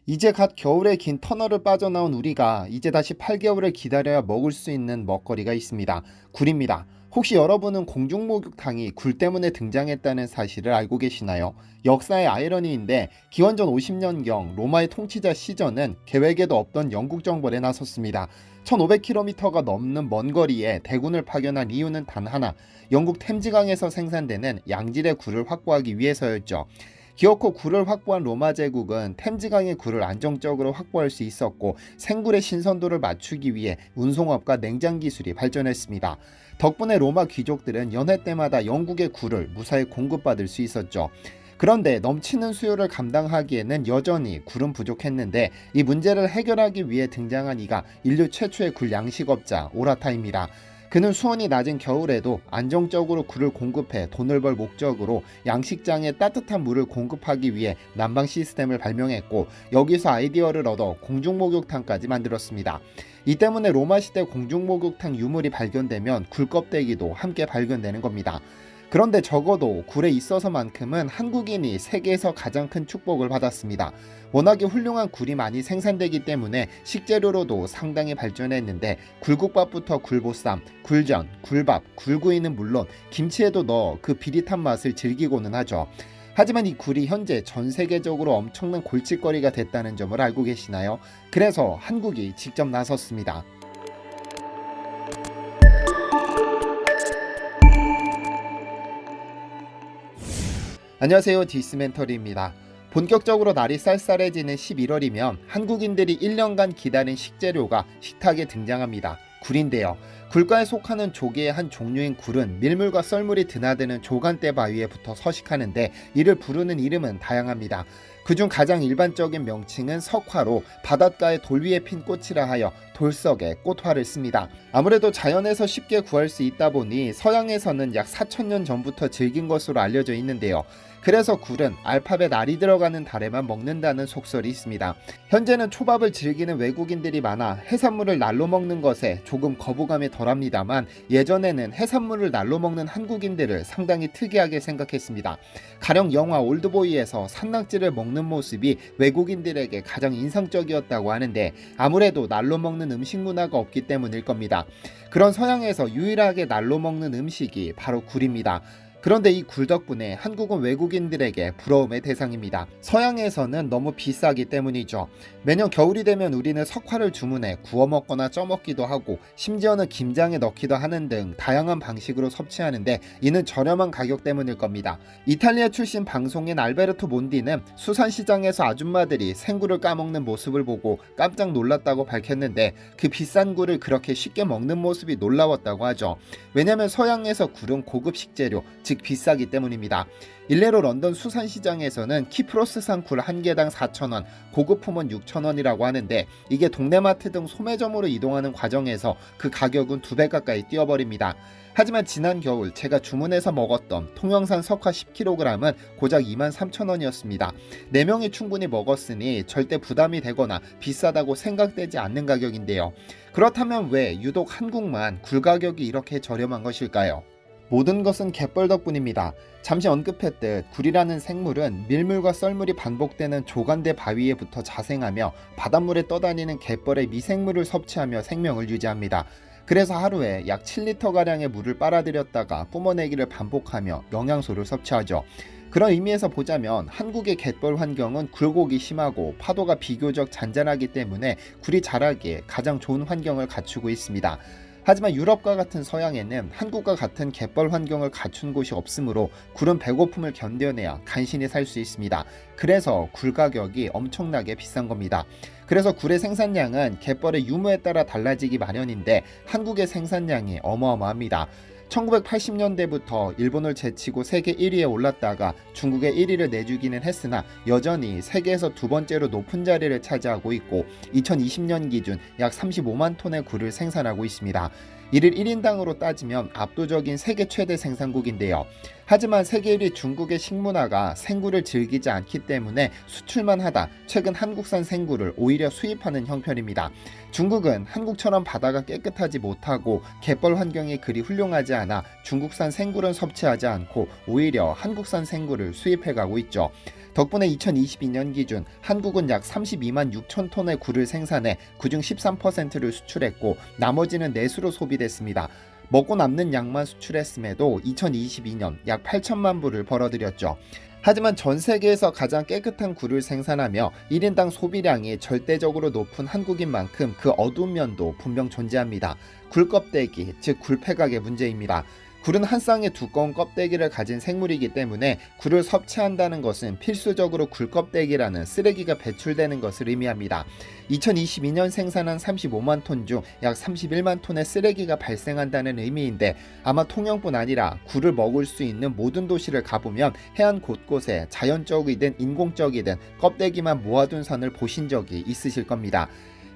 이제 갓 겨울의 긴 터널을 빠져나온 우리가 이제 다시 8개월을 기다려야 먹을 수 있는 먹거리가 있습니다. 굴입니다. 혹시 여러분은 공중목욕탕이 굴 때문에 등장했다는 사실을 알고 계시나요? 역사의 아이러니인데 기원전 50년경 로마의 통치자 시전은 계획에도 없던 영국 정벌에 나섰습니다. 1500km가 넘는 먼 거리에 대군을 파견한 이유는 단 하나, 영국 템즈강에서 생산되는 양질의 굴을 확보하기 위해서였죠. 기어코 굴을 확보한 로마 제국은 템즈강의 굴을 안정적으로 확보할 수 있었고 생굴의 신선도를 맞추기 위해 운송업과 냉장 기술이 발전했습니다. 덕분에 로마 귀족들은 연회 때마다 영국의 굴을 무사히 공급받을 수 있었죠. 그런데 넘치는 수요를 감당하기에는 여전히 굴은 부족했는데 이 문제를 해결하기 위해 등장한 이가 인류 최초의 굴 양식업자 오라타입니다. 그는 수온이 낮은 겨울에도 안정적으로 굴을 공급해 돈을 벌 목적으로 양식장에 따뜻한 물을 공급하기 위해 난방 시스템을 발명했고 여기서 아이디어를 얻어 공중목욕탕까지 만들었습니다. 이 때문에 로마 시대 공중목욕탕 유물이 발견되면 굴 껍데기도 함께 발견되는 겁니다. 그런데 적어도 굴에 있어서만큼은 한국인이 세계에서 가장 큰 축복을 받았습니다. 워낙에 훌륭한 굴이 많이 생산되기 때문에 식재료로도 상당히 발전했는데 굴국밥부터 굴보쌈, 굴전, 굴밥, 굴구이는 물론 김치에도 넣어 그 비릿한 맛을 즐기고는 하죠. 하지만 이 굴이 현재 전 세계적으로 엄청난 골칫거리가 됐다는 점을 알고 계시나요? 그래서 한국이 직접 나섰습니다. 안녕하세요, 디스멘터리입니다. 본격적으로 날이 쌀쌀해지는 11월이면 한국인들이 1년간 기다린 식재료가 식탁에 등장합니다. 굴인데요. 굴과에 속하는 조개의 한 종류인 굴은 밀물과 썰물이 드나드는 조간대 바위에 붙어 서식하는데 이를 부르는 이름은 다양합니다. 그중 가장 일반적인 명칭은 석화로 바닷가의 돌 위에 핀 꽃이라 하여 돌석에 꽃화를 씁니다. 아무래도 자연에서 쉽게 구할 수 있다 보니 서양에서는 약 4000년 전부터 즐긴 것으로 알려져 있는데요. 그래서 굴은 알파벳 R이 들어가는 달에만 먹는다는 속설이 있습니다. 현재는 초밥을 즐기는 외국인들이 많아 해산물을 날로 먹는 것에 조금 거부감이 덜합니다만 예전에는 해산물을 날로 먹는 한국인들을 상당히 특이하게 생각했습니다. 가령 영화 올드보이에서 산낙지를 먹는 모습이 외국인들에게 가장 인상적이었다고 하는데 아무래도 날로 먹는 음식 문화가 없기 때문일 겁니다. 그런 서양에서 유일하게 날로 먹는 음식이 바로 굴입니다. 그런데 이 굴 덕분에 한국은 외국인들에게 부러움의 대상입니다. 서양에서는 너무 비싸기 때문이죠. 매년 겨울이 되면 우리는 석화를 주문해 구워 먹거나 쪄 먹기도 하고 심지어는 김장에 넣기도 하는 등 다양한 방식으로 섭취하는데 이는 저렴한 가격 때문일 겁니다. 이탈리아 출신 방송인 알베르토 몬디는 수산시장에서 아줌마들이 생굴을 까먹는 모습을 보고 깜짝 놀랐다고 밝혔는데 그 비싼 굴을 그렇게 쉽게 먹는 모습이 놀라웠다고 하죠. 왜냐하면 서양에서 굴은 고급 식재료, 즉 비싸기 때문입니다. 일례로 런던 수산시장에서는 키프로스산 굴 한 개당 4,000원, 고급품은 6,000원이라고 하는데 이게 동네마트 등 소매점으로 이동하는 과정에서 그 가격은 2배 가까이 뛰어버립니다. 하지만 지난 겨울 제가 주문해서 먹었던 통영산 석화 10kg은 고작 23,000원이었습니다. 4명이 충분히 먹었으니 절대 부담이 되거나 비싸다고 생각되지 않는 가격인데요. 그렇다면 왜 유독 한국만 굴 가격이 이렇게 저렴한 것일까요? 모든 것은 갯벌 덕분입니다. 잠시 언급했듯 굴이라는 생물은 밀물과 썰물이 반복되는 조간대 바위에 붙어 자생하며 바닷물에 떠다니는 갯벌의 미생물을 섭취하며 생명을 유지합니다. 그래서 하루에 약 7리터가량의 물을 빨아들였다가 뿜어내기를 반복하며 영양소를 섭취하죠. 그런 의미에서 보자면 한국의 갯벌 환경은 굴곡이 심하고 파도가 비교적 잔잔하기 때문에 굴이 자라기에 가장 좋은 환경을 갖추고 있습니다. 하지만 유럽과 같은 서양에는 한국과 같은 갯벌 환경을 갖춘 곳이 없으므로 굴은 배고픔을 견뎌내야 간신히 살 수 있습니다. 그래서 굴 가격이 엄청나게 비싼 겁니다. 그래서 굴의 생산량은 갯벌의 유무에 따라 달라지기 마련인데 한국의 생산량이 어마어마합니다. 1980년대부터 일본을 제치고 세계 1위에 올랐다가 중국에 1위를 내주기는 했으나 여전히 세계에서 두 번째로 높은 자리를 차지하고 있고 2020년 기준 약 35만 톤의 굴을 생산하고 있습니다. 이를 1인당으로 따지면 압도적인 세계 최대 생산국인데요. 하지만 세계 1위 중국의 식문화가 생굴을 즐기지 않기 때문에 수출만 하다 최근 한국산 생굴을 오히려 수입하는 형편입니다. 중국은 한국처럼 바다가 깨끗하지 못하고 갯벌 환경이 그리 훌륭하지 않아 중국산 생굴은 섭취하지 않고 오히려 한국산 생굴을 수입해가고 있죠. 덕분에 2022년 기준 한국은 약 32만 6천 톤의 굴을 생산해 그중 13%를 수출했고 나머지는 내수로 소비됐습니다. 먹고 남는 양만 수출했음에도 2022년 약 8천만 불을 벌어들였죠. 하지만 전 세계에서 가장 깨끗한 굴을 생산하며 1인당 소비량이 절대적으로 높은 한국인 만큼 그 어두운 면도 분명 존재합니다. 굴 껍데기, 즉 굴폐각의 문제입니다. 굴은 한 쌍의 두꺼운 껍데기를 가진 생물이기 때문에 굴을 섭취한다는 것은 필수적으로 굴 껍데기라는 쓰레기가 배출되는 것을 의미합니다. 2022년 생산한 35만 톤 중 약 31만 톤의 쓰레기가 발생한다는 의미인데 아마 통영뿐 아니라 굴을 먹을 수 있는 모든 도시를 가보면 해안 곳곳에 자연적이든 인공적이든 껍데기만 모아둔 산을 보신 적이 있으실 겁니다.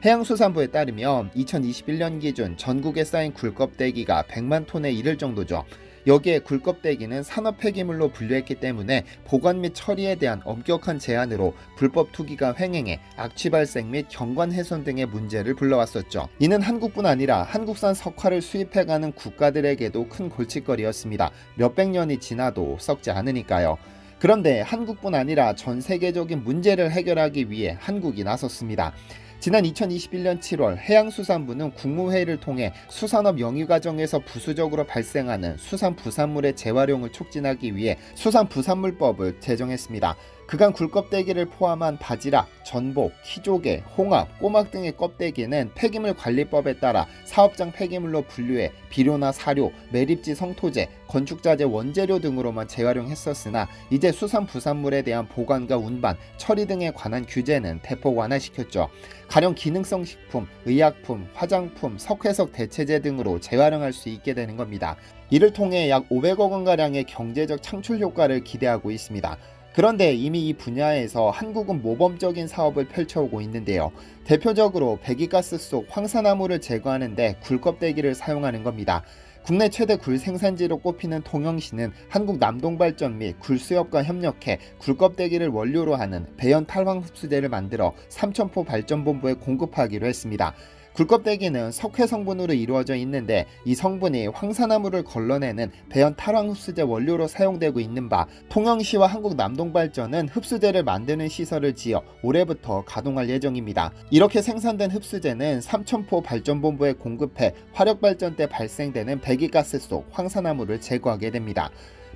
해양수산부에 따르면 2021년 기준 전국에 쌓인 굴껍데기가 100만 톤에 이를 정도죠. 여기에 굴껍데기는 산업 폐기물로 분류했기 때문에 보관 및 처리에 대한 엄격한 제한으로 불법 투기가 횡행해 악취 발생 및 경관 훼손 등의 문제를 불러왔었죠. 이는 한국뿐 아니라 한국산 석화를 수입해가는 국가들에게도 큰 골칫거리였습니다. 몇백 년이 지나도 썩지 않으니까요. 그런데 한국뿐 아니라 전 세계적인 문제를 해결하기 위해 한국이 나섰습니다. 지난 2021년 7월 해양수산부는 국무회의를 통해 수산업 영위 과정에서 부수적으로 발생하는 수산부산물의 재활용을 촉진하기 위해 수산부산물법을 제정했습니다. 그간 굴껍데기를 포함한 바지락, 전복, 키조개, 홍합, 꼬막 등의 껍데기는 폐기물관리법에 따라 사업장 폐기물로 분류해 비료나 사료, 매립지 성토재, 건축자재 원재료 등으로만 재활용했었으나 이제 수산부산물에 대한 보관과 운반, 처리 등에 관한 규제는 대폭 완화시켰죠. 가령 기능성 식품, 의약품, 화장품, 석회석 대체제 등으로 재활용할 수 있게 되는 겁니다. 이를 통해 약 500억 원가량의 경제적 창출 효과를 기대하고 있습니다. 그런데 이미 이 분야에서 한국은 모범적인 사업을 펼쳐오고 있는데요. 대표적으로 배기가스 속 황산화물을 제거하는 데 굴껍데기를 사용하는 겁니다. 국내 최대 굴 생산지로 꼽히는 통영시는 한국 남동발전 및 굴수협과 협력해 굴껍데기를 원료로 하는 배연 탈황 흡수제를 만들어 삼천포 발전본부에 공급하기로 했습니다. 굴껍데기는 석회 성분으로 이루어져 있는데 이 성분이 황산화물을 걸러내는 배연 탈황 흡수제 원료로 사용되고 있는 바 통영시와 한국남동발전은 흡수제를 만드는 시설을 지어 올해부터 가동할 예정입니다. 이렇게 생산된 흡수제는 삼천포 발전본부에 공급해 화력발전 때 발생되는 배기가스 속 황산화물을 제거하게 됩니다.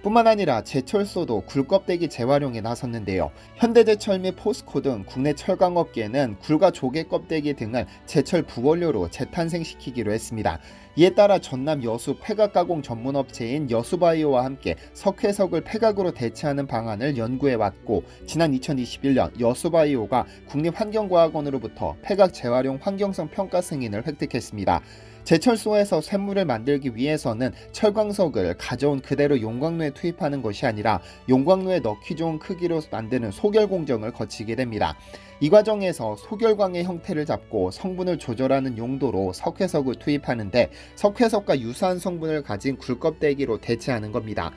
뿐만 아니라 제철소도 굴껍데기 재활용에 나섰는데요. 현대제철 및 포스코 등 국내 철강업계는 굴과 조개 껍데기 등을 제철 부원료로 재탄생시키기로 했습니다. 이에 따라 전남 여수 폐각 가공 전문업체인 여수바이오와 함께 석회석을 폐각으로 대체하는 방안을 연구해왔고 지난 2021년 여수바이오가 국립환경과학원으로부터 폐각 재활용 환경성 평가 승인을 획득했습니다. 제철소에서 쇳물을 만들기 위해서는 철광석을 가져온 그대로 용광로에 투입하는 것이 아니라 용광로에 넣기 좋은 크기로 만드는 소결 공정을 거치게 됩니다. 이 과정에서 소결광의 형태를 잡고 성분을 조절하는 용도로 석회석을 투입하는데 석회석과 유사한 성분을 가진 굴껍데기로 대체하는 겁니다.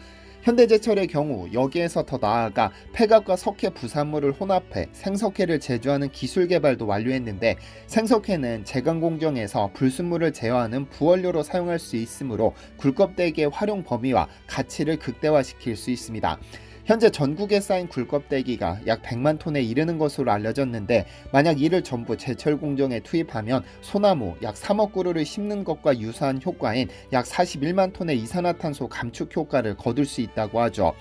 현대제철의 경우 여기에서 더 나아가 폐각과 석회 부산물을 혼합해 생석회를 제조하는 기술 개발도 완료했는데 생석회는 제강 공정에서 불순물을 제어하는 부원료로 사용할 수 있으므로 굴껍데기의 활용 범위와 가치를 극대화시킬 수 있습니다. 현재 전국에 쌓인 굴껍데기가 약 100만 톤에 이르는 것으로 알려졌는데 만약 이를 전부 제철 공정에 투입하면 소나무 약 3억 그루를 심는 것과 유사한 효과인 약 41만 톤의 이산화탄소 감축 효과를 거둘 수 있다고 하죠.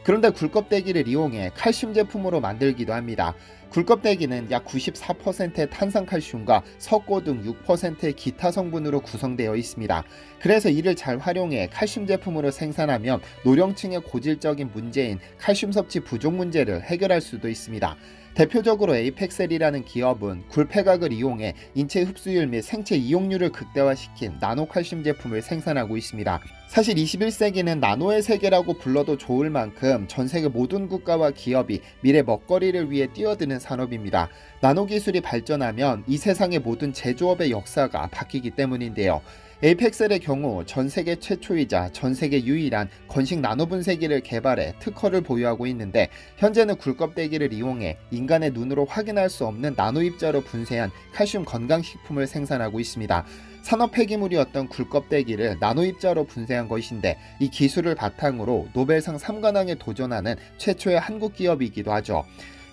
그런데 굴껍데기를 이용해 칼슘 제품으로 만들기도 합니다. 굴껍데기는 약 94%의 탄산칼슘과 석고 등 6%의 기타 성분으로 구성되어 있습니다. 그래서 이를 잘 활용해 칼슘 제품으로 생산하면 노령층의 고질적인 문제인 칼슘 섭취 부족 문제를 해결할 수도 있습니다. 대표적으로 에이펙셀이라는 기업은 굴폐각을 이용해 인체 흡수율 및 생체 이용률을 극대화시킨 나노칼슘 제품을 생산하고 있습니다. 사실 21세기는 나노의 세계라고 불러도 좋을 만큼 전 세계 모든 국가와 기업이 미래 먹거리를 위해 뛰어드는 산업입니다. 나노 기술이 발전하면 이 세상의 모든 제조업의 역사가 바뀌기 때문인데요. 에이펙셀의 경우 전 세계 최초이자 전 세계 유일한 건식 나노 분쇄기를 개발해 특허를 보유하고 있는데, 현재는 굴껍데기를 이용해 인간의 눈으로 확인할 수 없는 나노 입자로 분쇄한 칼슘 건강식품을 생산하고 있습니다. 산업 폐기물이었던 굴껍데기를 나노 입자로 분쇄한 것인데, 이 기술을 바탕으로 노벨상 3관왕에 도전하는 최초의 한국 기업이기도 하죠.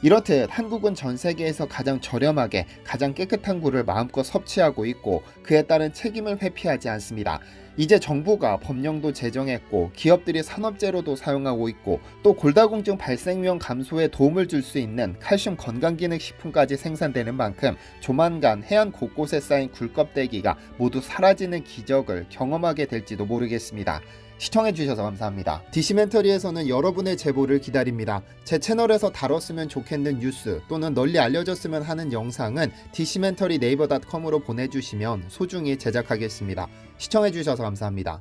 이렇듯 한국은 전 세계에서 가장 저렴하게 가장 깨끗한 굴을 마음껏 섭취하고 있고, 그에 따른 책임을 회피하지 않습니다. 이제 정부가 법령도 제정했고 기업들이 산업재료도 사용하고 있고, 또 골다공증 발생 위험 감소에 도움을 줄 수 있는 칼슘 건강기능식품까지 생산되는 만큼 조만간 해안 곳곳에 쌓인 굴껍데기가 모두 사라지는 기적을 경험하게 될지도 모르겠습니다. 시청해주셔서 감사합니다. DC멘터리에서는 여러분의 제보를 기다립니다. 제 채널에서 다뤘으면 좋겠는 뉴스 또는 널리 알려졌으면 하는 영상은 DC멘터리 네이버.com으로 보내주시면 소중히 제작하겠습니다. 시청해주셔서 감사합니다.